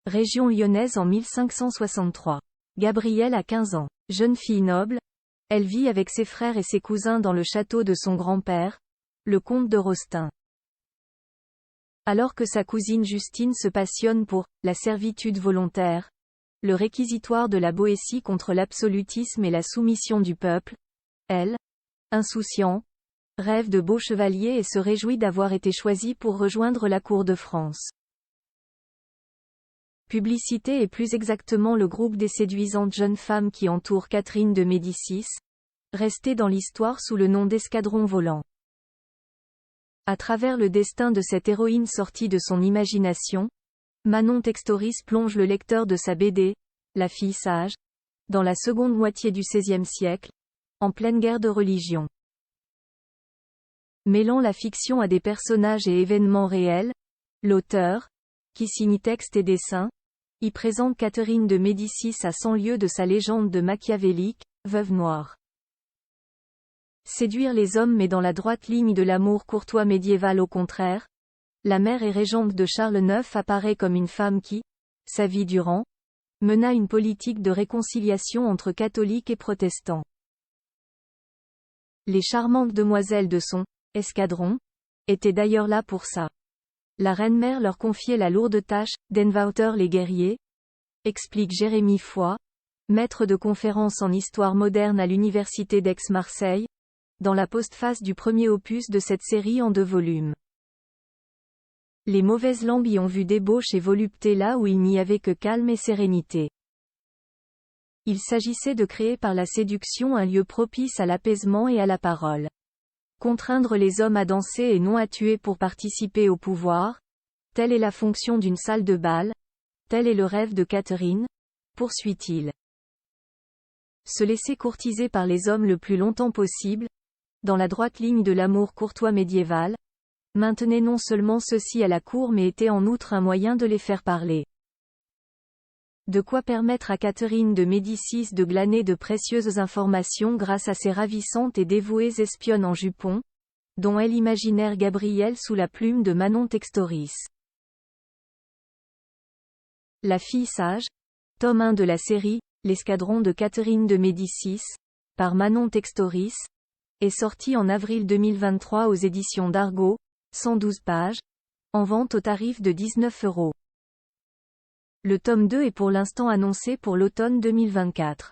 région lyonnaise en 1563. Gabrielle a 15 ans. Jeune fille noble, elle vit avec ses frères et ses cousins dans le château de son grand-père, le comte de Rostin. Alors que sa cousine Justine se passionne pour « la servitude volontaire », le réquisitoire de la Boétie contre l'absolutisme et la soumission du peuple, elle, insouciant, rêve de beaux chevaliers et se réjouit d'avoir été choisie pour rejoindre la cour de France. Publicité et plus exactement le groupe des séduisantes jeunes femmes qui entourent Catherine de Médicis, restée dans l'histoire sous le nom d'Escadron Volant. À travers le destin de cette héroïne sortie de son imagination, Manon Textoris plonge le lecteur de sa BD, La fille sage, dans la seconde moitié du XVIe siècle, en pleine guerre de religion. Mêlant la fiction à des personnages et événements réels, l'auteur, qui signe texte et dessin, y présente Catherine de Médicis à 100 lieues de sa légende de machiavélique, veuve noire. Séduire les hommes mais dans la droite ligne de l'amour courtois médiéval au contraire, la mère et régente de Charles IX apparaît comme une femme qui, sa vie durant, mena une politique de réconciliation entre catholiques et protestants. Les charmantes demoiselles de son « escadron » étaient d'ailleurs là pour ça. La reine-mère leur confiait la lourde tâche « d'enwouter les guerriers », explique Jérémy Foy, maître de conférences en histoire moderne à l'université d'Aix-Marseille, dans la postface du premier opus de cette série en 2 volumes. Les mauvaises langues y ont vu débauche et volupté là où il n'y avait que calme et sérénité. Il s'agissait de créer par la séduction un lieu propice à l'apaisement et à la parole. Contraindre les hommes à danser et non à tuer pour participer au pouvoir, telle est la fonction d'une salle de bal, tel est le rêve de Catherine, poursuit-il. Se laisser courtiser par les hommes le plus longtemps possible, dans la droite ligne de l'amour courtois médiéval, maintenait non seulement ceux-ci à la cour mais était en outre un moyen de les faire parler. De quoi permettre à Catherine de Médicis de glaner de précieuses informations grâce à ses ravissantes et dévouées espionnes en jupon, dont elle imaginèrent Gabrielle sous la plume de Manon Textoris. La fille sage, tome 1 de la série, L'escadron de Catherine de Médicis, par Manon Textoris, est sorti en avril 2023 aux éditions d'Argo, 112 pages, en vente au tarif de 19 €. Le tome 2 est pour l'instant annoncé pour l'automne 2024.